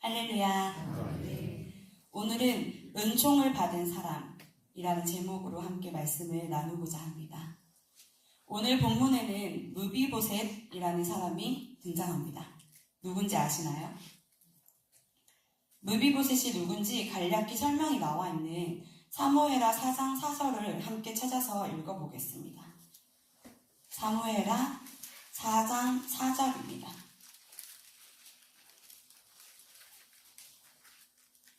할렐루야. 오늘은 은총을 받은 사람이라는 제목으로 함께 말씀을 나누고자 합니다. 오늘 본문에는 무비보셋이라는 사람이 등장합니다. 누군지 아시나요? 무비보셋이 누군지 간략히 설명이 나와 있는 사무엘하 4장 4절을 함께 찾아서 읽어보겠습니다. 사무엘하 4장 4절입니다.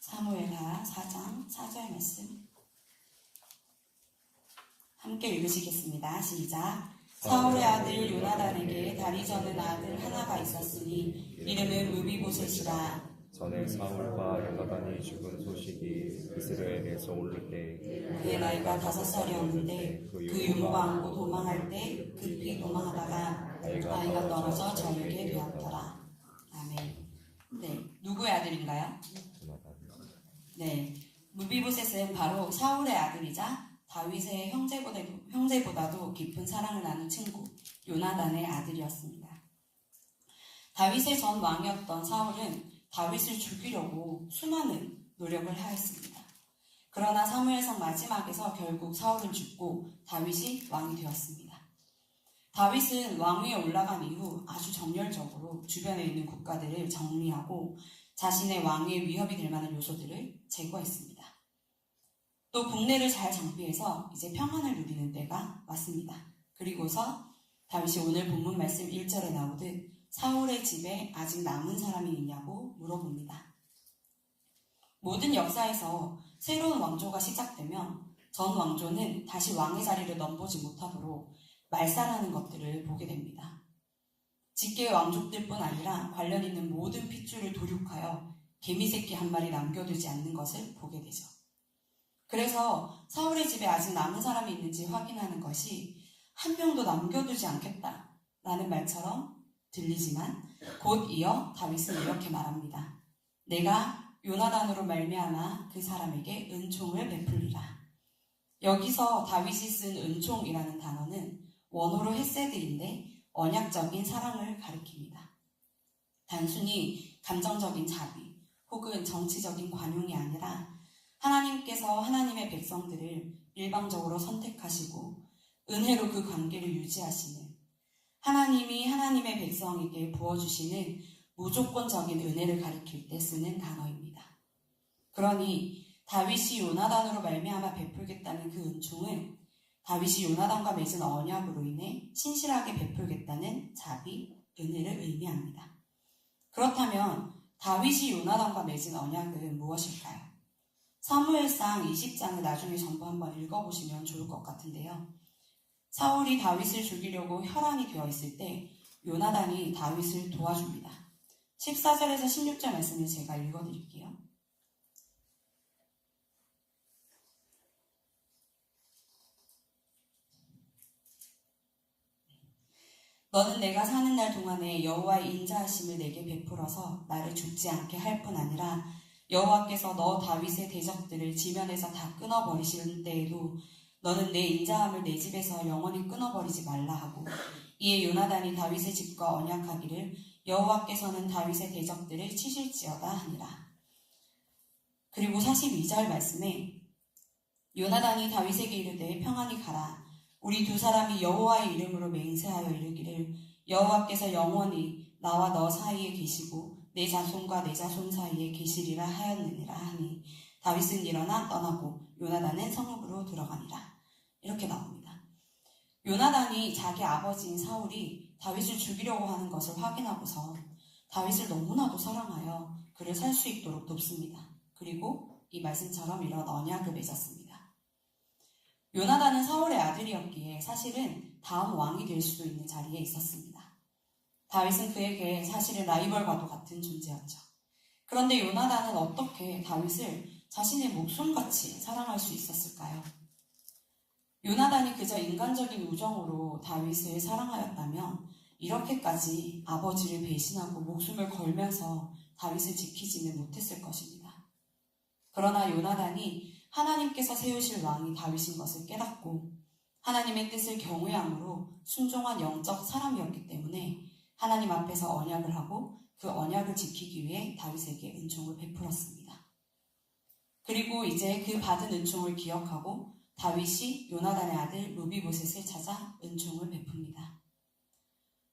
사무엘하 4장 4절 말씀 함께 읽으시겠습니다. 시작. 사울의 아들 요나단에게 다리 저는 아들 하나가 있었으니 이름은 무비보셋이라. 전에 사울과 요나단이 죽은 소식이 이스라엘에서 오를 때 그의 나이가 5살이었는데 그 유모가 안고 도망할 때 급히 도망하다가 나이가 떨어져 저에게 되었더라. 아멘. 네, 누구의 아들인가요? 네, 무비보셋은 바로 사울의 아들이자 다윗의 형제보다도 깊은 사랑을 나눈 친구 요나단의 아들이었습니다. 다윗의 전 왕이었던 사울은 다윗을 죽이려고 수많은 노력을 하였습니다. 그러나 사무엘상 마지막에서 결국 사울은 죽고 다윗이 왕이 되었습니다. 다윗은 왕위에 올라간 이후 아주 정열적으로 주변에 있는 국가들을 정리하고 자신의 왕위에 위협이 될 만한 요소들을 제거했습니다. 또 국내를 잘 정비해서 이제 평안을 누리는 때가 왔습니다. 그리고서 다윗이 오늘 본문 말씀 1절에 나오듯 사울의 집에 아직 남은 사람이 있냐고 물어봅니다. 모든 역사에서 새로운 왕조가 시작되면 전 왕조는 다시 왕의 자리를 넘보지 못하도록 말살하는 것들을 보게 됩니다. 직계의 왕족들뿐 아니라 관련 있는 모든 핏줄을 도륙하여 개미새끼 한 마리 남겨두지 않는 것을 보게 되죠. 그래서 사울의 집에 아직 남은 사람이 있는지 확인하는 것이 한 명도 남겨두지 않겠다라는 말처럼 들리지만 곧 이어 다윗은 이렇게 말합니다. 내가 요나단으로 말미암아 그 사람에게 은총을 베풀리라. 여기서 다윗이 쓴 은총이라는 단어는 원어로 헤세드인데 언약적인 사랑을 가리킵니다. 단순히 감정적인 자비 혹은 정치적인 관용이 아니라 하나님께서 하나님의 백성들을 일방적으로 선택하시고 은혜로 그 관계를 유지하시는 하나님이 하나님의 백성에게 부어주시는 무조건적인 은혜를 가리킬 때 쓰는 단어입니다. 그러니 다윗이 요나단으로 말미암아 베풀겠다는 그 은총은 다윗이 요나단과 맺은 언약으로 인해 신실하게 베풀겠다는 자비, 은혜를 의미합니다. 그렇다면 다윗이 요나단과 맺은 언약은 무엇일까요? 사무엘상 20장을 나중에 전부 한번 읽어보시면 좋을 것 같은데요. 사울이 다윗을 죽이려고 혈안이 되어 있을 때 요나단이 다윗을 도와줍니다. 14절에서 16절 말씀을 제가 읽어드릴게요. 너는 내가 사는 날 동안에 여호와의 인자하심을 내게 베풀어서 나를 죽지 않게 할 뿐 아니라 여호와께서 너 다윗의 대적들을 지면에서 다 끊어버리시는 때에도 너는 내 인자함을 내 집에서 영원히 끊어버리지 말라 하고 이에 요나단이 다윗의 집과 언약하기를 여호와께서는 다윗의 대적들을 치실지어다 하니라. 그리고 42절 말씀에 요나단이 다윗에게 이르되 평안히 가라. 우리 두 사람이 여호와의 이름으로 맹세하여 이르기를 여호와께서 영원히 나와 너 사이에 계시고 내 자손과 내 자손 사이에 계시리라 하였느니라 하니 다윗은 일어나 떠나고 요나단은 성읍으로 들어가니라. 이렇게 나옵니다. 요나단이 자기 아버지인 사울이 다윗을 죽이려고 하는 것을 확인하고서 다윗을 너무나도 사랑하여 그를 살 수 있도록 돕습니다. 그리고 이 말씀처럼 이런 언약을 맺었습니다. 요나단은 사울의 아들이었기에 사실은 다음 왕이 될 수도 있는 자리에 있었습니다. 다윗은 그에게 사실은 라이벌과도 같은 존재였죠. 그런데 요나단은 어떻게 다윗을 자신의 목숨같이 사랑할 수 있었을까요? 요나단이 그저 인간적인 우정으로 다윗을 사랑하였다면 이렇게까지 아버지를 배신하고 목숨을 걸면서 다윗을 지키지는 못했을 것입니다. 그러나 요나단이 하나님께서 세우실 왕이 다윗인 것을 깨닫고 하나님의 뜻을 경외함으로 순종한 영적 사람이었기 때문에 하나님 앞에서 언약을 하고 그 언약을 지키기 위해 다윗에게 은총을 베풀었습니다. 그리고 이제 그 받은 은총을 기억하고 다윗이 요나단의 아들 무비보셋을 찾아 은총을 베풉니다.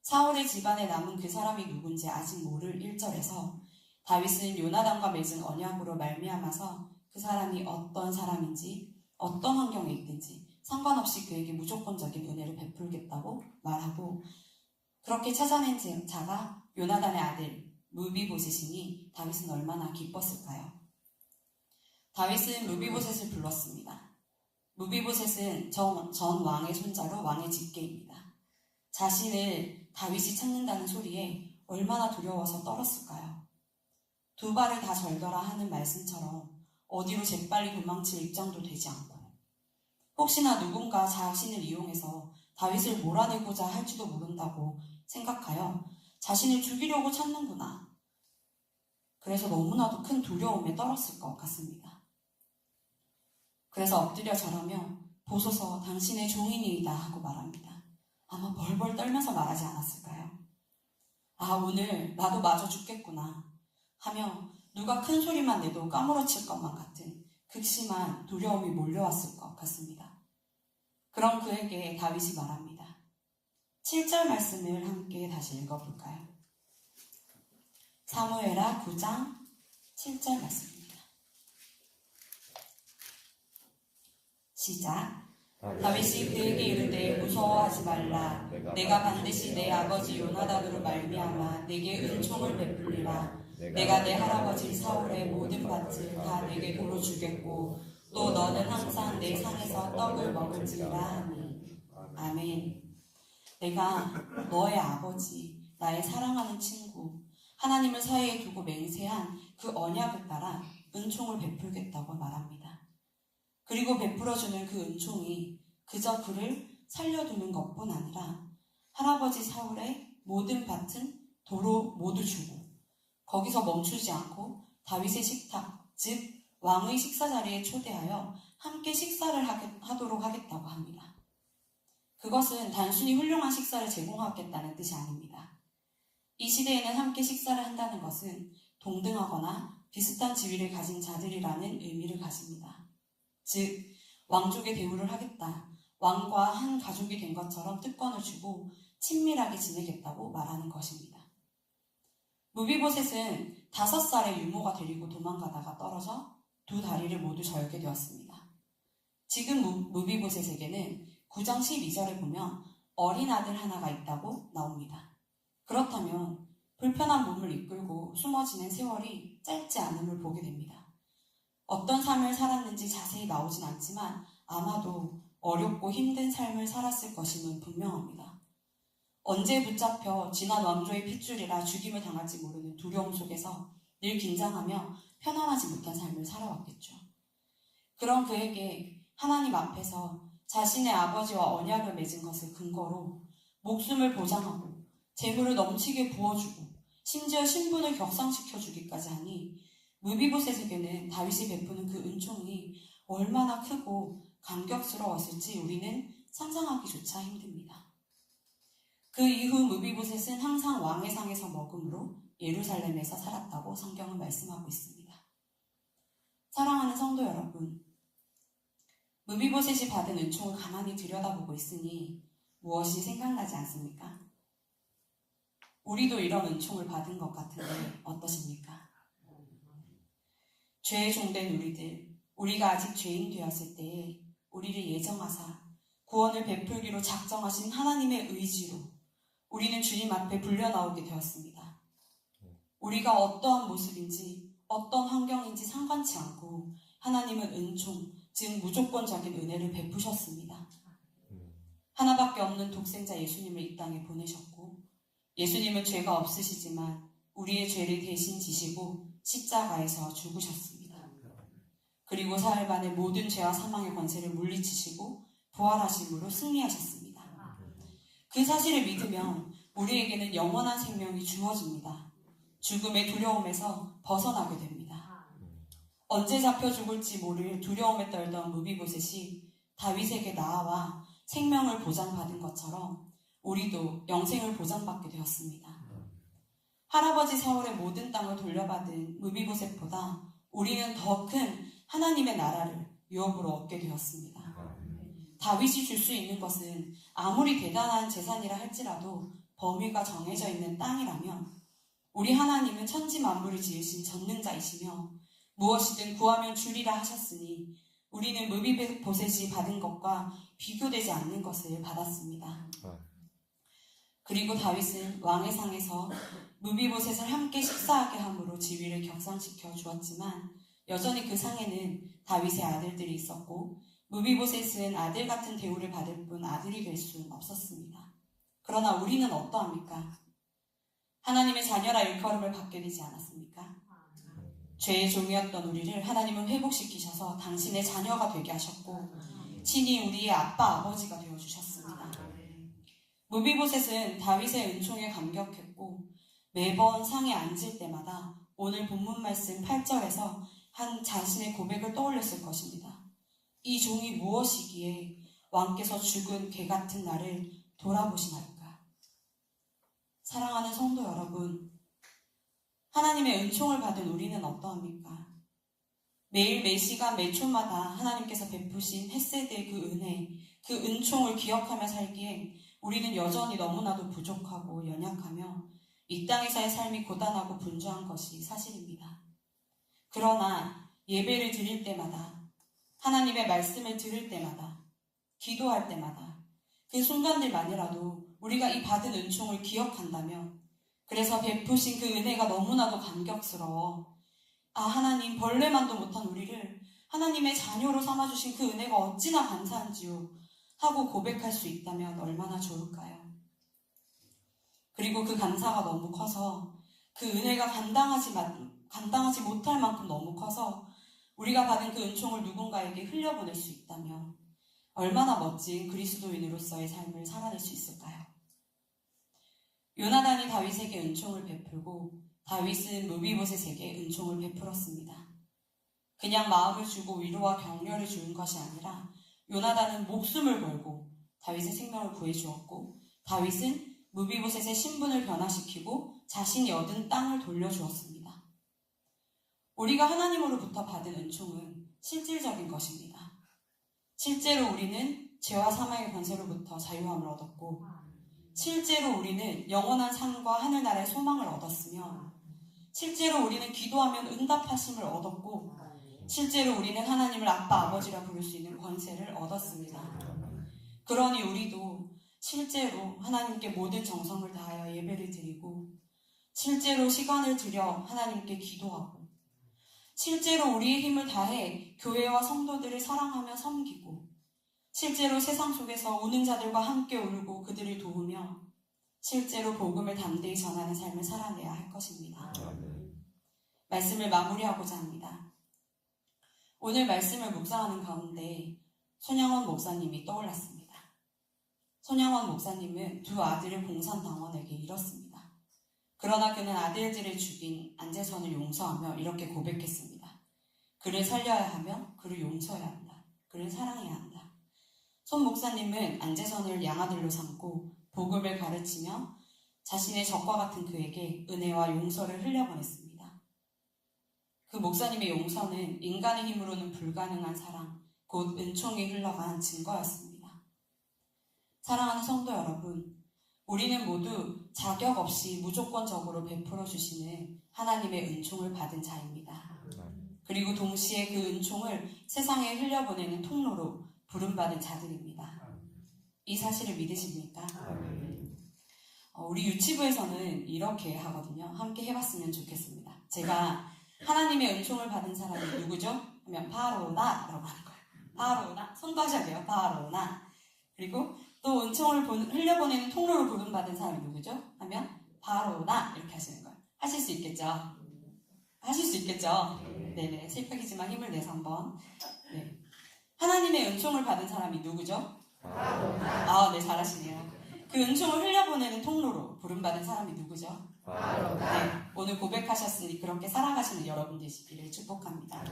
사울의 집안에 남은 그 사람이 누군지 아직 모를 1절에서 다윗은 요나단과 맺은 언약으로 말미암아서 그 사람이 어떤 사람인지 어떤 환경에 있든지 상관없이 그에게 무조건적인 은혜를 베풀겠다고 말하고, 그렇게 찾아낸 자가 요나단의 아들 무비보셋이니 다윗은 얼마나 기뻤을까요? 다윗은 무비보셋을 불렀습니다. 무비보셋은 전 왕의 손자로 왕의 직계입니다. 자신을 다윗이 찾는다는 소리에 얼마나 두려워서 떨었을까요? 두 발을 다 절더라 하는 말씀처럼 어디로 재빨리 도망칠 입장도 되지 않고, 혹시나 누군가 자신을 이용해서 다윗을 몰아내고자 할지도 모른다고 생각하여 자신을 죽이려고 찾는구나. 그래서 너무나도 큰 두려움에 떨었을 것 같습니다. 그래서 엎드려 절하며 보소서 당신의 종이니이다 하고 말합니다. 아마 벌벌 떨면서 말하지 않았을까요? 아, 오늘 나도 마저 죽겠구나 하며 누가 큰 소리만 내도 까무러칠 것만 같은 극심한 두려움이 몰려왔을 것 같습니다. 그럼 그에게 다윗이 말합니다. 7절 말씀을 함께 다시 읽어볼까요? 사무엘하 9장 7절 말씀입니다. 시작. 다윗이 그에게 이르되 무서워하지 말라. 내가 반드시 내 아버지 요나단으로 말미암아 내게 은총을 베풀리라. 내가 내 할아버지 사울의 모든 밭을 다 내게 도로 주겠고 또 너는 항상 내 상에서 떡을 먹을지라 하니. 아멘. 내가 너의 아버지, 나의 사랑하는 친구, 하나님을 사이에 두고 맹세한 그 언약을 따라 은총을 베풀겠다고 말합니다. 그리고 베풀어주는 그 은총이 그저 그를 살려두는 것뿐 아니라 할아버지 사울의 모든 밭은 도로 모두 주고 거기서 멈추지 않고 다윗의 식탁, 즉 왕의 식사 자리에 초대하여 함께 식사를 하도록 하겠다고 합니다. 그것은 단순히 훌륭한 식사를 제공하겠다는 뜻이 아닙니다. 이 시대에는 함께 식사를 한다는 것은 동등하거나 비슷한 지위를 가진 자들이라는 의미를 가집니다. 즉, 왕족의 대우를 하겠다, 왕과 한 가족이 된 것처럼 특권을 주고 친밀하게 지내겠다고 말하는 것입니다. 무비보셋은 5살의 유모가 데리고 도망가다가 떨어져 두 다리를 모두 절게 되었습니다. 지금 무비보셋에게는 9장 12절에 보면 어린 아들 하나가 있다고 나옵니다. 그렇다면 불편한 몸을 이끌고 숨어 지낸 세월이 짧지 않음을 보게 됩니다. 어떤 삶을 살았는지 자세히 나오진 않지만 아마도 어렵고 힘든 삶을 살았을 것임은 분명합니다. 언제 붙잡혀 지난 왕조의 핏줄이라 죽임을 당할지 모르는 두려움 속에서 늘 긴장하며 편안하지 못한 삶을 살아왔겠죠. 그런 그에게 하나님 앞에서 자신의 아버지와 언약을 맺은 것을 근거로 목숨을 보장하고 재물을 넘치게 부어주고 심지어 신분을 격상시켜주기까지 하니 무비보셋에게는 다윗이 베푸는 그 은총이 얼마나 크고 감격스러웠을지 우리는 상상하기조차 힘듭니다. 그 이후 무비보셋은 항상 왕의 상에서 먹음으로 예루살렘에서 살았다고 성경은 말씀하고 있습니다. 사랑하는 성도 여러분, 무비보셋이 받은 은총을 가만히 들여다보고 있으니 무엇이 생각나지 않습니까? 우리도 이런 은총을 받은 것 같은데 어떠십니까? 죄에 종된 우리가 아직 죄인 되었을 때에 우리를 예정하사 구원을 베풀기로 작정하신 하나님의 의지로 우리는 주님 앞에 불려나오게 되었습니다. 우리가 어떠한 모습인지 어떤 환경인지 상관치 않고 하나님은 은총, 즉 무조건적인 은혜를 베푸셨습니다. 하나밖에 없는 독생자 예수님을 이 땅에 보내셨고 예수님은 죄가 없으시지만 우리의 죄를 대신 지시고 십자가에서 죽으셨습니다. 그리고 사흘 만에 모든 죄와 사망의 권세를 물리치시고 부활하심으로 승리하셨습니다. 그 사실을 믿으면 우리에게는 영원한 생명이 주어집니다. 죽음의 두려움에서 벗어나게 됩니다. 언제 잡혀 죽을지 모를 두려움에 떨던 무비보셋이 다윗에게 나아와 생명을 보장받은 것처럼 우리도 영생을 보장받게 되었습니다. 할아버지 사울의 모든 땅을 돌려받은 무비보셋보다 우리는 더 큰 하나님의 나라를 유업으로 얻게 되었습니다. 다윗이 줄 수 있는 것은 아무리 대단한 재산이라 할지라도 범위가 정해져 있는 땅이라면 우리 하나님은 천지 만물을 지으신 전능자이시며 무엇이든 구하면 주리라 하셨으니 우리는 무비보셋이 받은 것과 비교되지 않는 것을 받았습니다. 그리고 다윗은 왕의 상에서 무비보셋을 함께 식사하게 함으로 지위를 격상시켜 주었지만 여전히 그 상에는 다윗의 아들들이 있었고 무비보셋은 아들 같은 대우를 받을 뿐 아들이 될 수는 없었습니다. 그러나 우리는 어떠합니까? 하나님의 자녀라 일컬음을 받게 되지 않았습니까? 죄의 종이었던 우리를 하나님은 회복시키셔서 당신의 자녀가 되게 하셨고 친히 우리의 아빠 아버지가 되어주셨습니다. 무비보셋은 다윗의 은총에 감격했고 매번 상에 앉을 때마다 오늘 본문 말씀 8절에서 한 자신의 고백을 떠올렸을 것입니다. 이 종이 무엇이기에 왕께서 죽은 개 같은 나를 돌아보시나이까. 사랑하는 성도 여러분, 하나님의 은총을 받은 우리는 어떠합니까? 매일 매시간 매초마다 하나님께서 베푸신 헷세드의 그 은혜, 그 은총을 기억하며 살기에 우리는 여전히 너무나도 부족하고 연약하며 이 땅에서의 삶이 고단하고 분주한 것이 사실입니다. 그러나 예배를 드릴 때마다, 하나님의 말씀을 들을 때마다, 기도할 때마다 그 순간들만이라도 우리가 이 받은 은총을 기억한다면, 그래서 베푸신 그 은혜가 너무나도 감격스러워 하나님, 벌레만도 못한 우리를 하나님의 자녀로 삼아주신 그 은혜가 어찌나 감사한지요 하고 고백할 수 있다면 얼마나 좋을까요? 그리고 그 감사가 너무 커서 그 은혜가 감당하지 못할 만큼 너무 커서 우리가 받은 그 은총을 누군가에게 흘려보낼 수 있다면 얼마나 멋진 그리스도인으로서의 삶을 살아낼 수 있을까요? 요나단이 다윗에게 은총을 베풀고 다윗은 무비보셋에게 은총을 베풀었습니다. 그냥 마음을 주고 위로와 격려를 주는 것이 아니라 요나단은 목숨을 걸고 다윗의 생명을 구해주었고 다윗은 무비보셋의 신분을 변화시키고 자신이 얻은 땅을 돌려주었습니다. 우리가 하나님으로부터 받은 은총은 실질적인 것입니다. 실제로 우리는 죄와 사망의 권세로부터 자유함을 얻었고 실제로 우리는 영원한 삶과 하늘나라의 소망을 얻었으며 실제로 우리는 기도하면 응답하심을 얻었고 실제로 우리는 하나님을 아빠 아버지라 부를 수 있는 권세를 얻었습니다. 그러니 우리도 실제로 하나님께 모든 정성을 다하여 예배를 드리고 실제로 시간을 들여 하나님께 기도하고 실제로 우리의 힘을 다해 교회와 성도들을 사랑하며 섬기고 실제로 세상 속에서 우는 자들과 함께 울고 그들을 도우며 실제로 복음을 담대히 전하는 삶을 살아내야 할 것입니다. 말씀을 마무리하고자 합니다. 오늘 말씀을 묵상하는 가운데 손양원 목사님이 떠올랐습니다. 손양원 목사님은 두 아들을 공산당원에게 잃었습니다. 그러나 그는 아들들을 죽인 안재선을 용서하며 이렇게 고백했습니다. 그를 살려야 하며 그를 용서해야 한다. 그를 사랑해야 한다. 손 목사님은 안재선을 양아들로 삼고 복음을 가르치며 자신의 적과 같은 그에게 은혜와 용서를 흘려보냈습니다. 그 목사님의 용서는 인간의 힘으로는 불가능한 사랑, 곧 은총이 흘러간 증거였습니다. 사랑하는 성도 여러분, 우리는 모두 자격 없이 무조건적으로 베풀어 주시는 하나님의 은총을 받은 자입니다. 그리고 동시에 그 은총을 세상에 흘려보내는 통로로 부름받은 자들입니다. 이 사실을 믿으십니까? 우리 유치부에서는 이렇게 하거든요. 함께 해봤으면 좋겠습니다. 제가 하나님의 은총을 받은 사람이 누구죠? 하면 바로 나라고 하는 거예요. 바로 나. 손 다셔야 돼요. 바로 나. 그리고 또 은총을 흘려보내는 통로로 부름받은 사람이 누구죠? 하면 바로 나. 이렇게 하시는 거예요. 하실 수 있겠죠? 하실 수 있겠죠? 네네. 슬프기지만 힘을 내서 한번. 네. 하나님의 은총을 받은 사람이 누구죠? 네, 잘하시네요. 그 은총을 흘려보내는 통로로 부름받은 사람이 누구죠? 네, 오늘 고백하셨으니 그렇게 살아가시는 여러분 되시기를 축복합니다.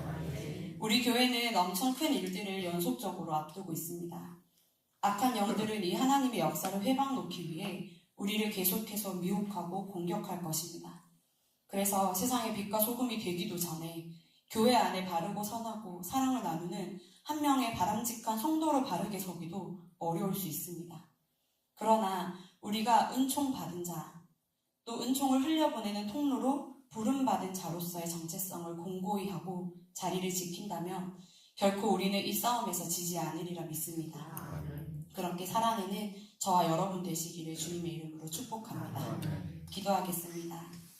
우리 교회는 엄청 큰 일들을 연속적으로 앞두고 있습니다. 악한 영들은 이 하나님의 역사를 회방 놓기 위해 우리를 계속해서 미혹하고 공격할 것입니다. 그래서 세상의 빛과 소금이 되기도 전에 교회 안에 바르고 선하고 사랑을 나누는 한 명의 바람직한 성도로 바르게 서기도 어려울 수 있습니다. 그러나 우리가 은총 받은 자, 또 은총을 흘려보내는 통로로 부름받은 자로서의 정체성을 공고히 하고 자리를 지킨다면 결코 우리는 이 싸움에서 지지 않으리라 믿습니다. 그렇게 사랑하는 저와 여러분 되시기를 주님의 이름으로 축복합니다. 기도하겠습니다.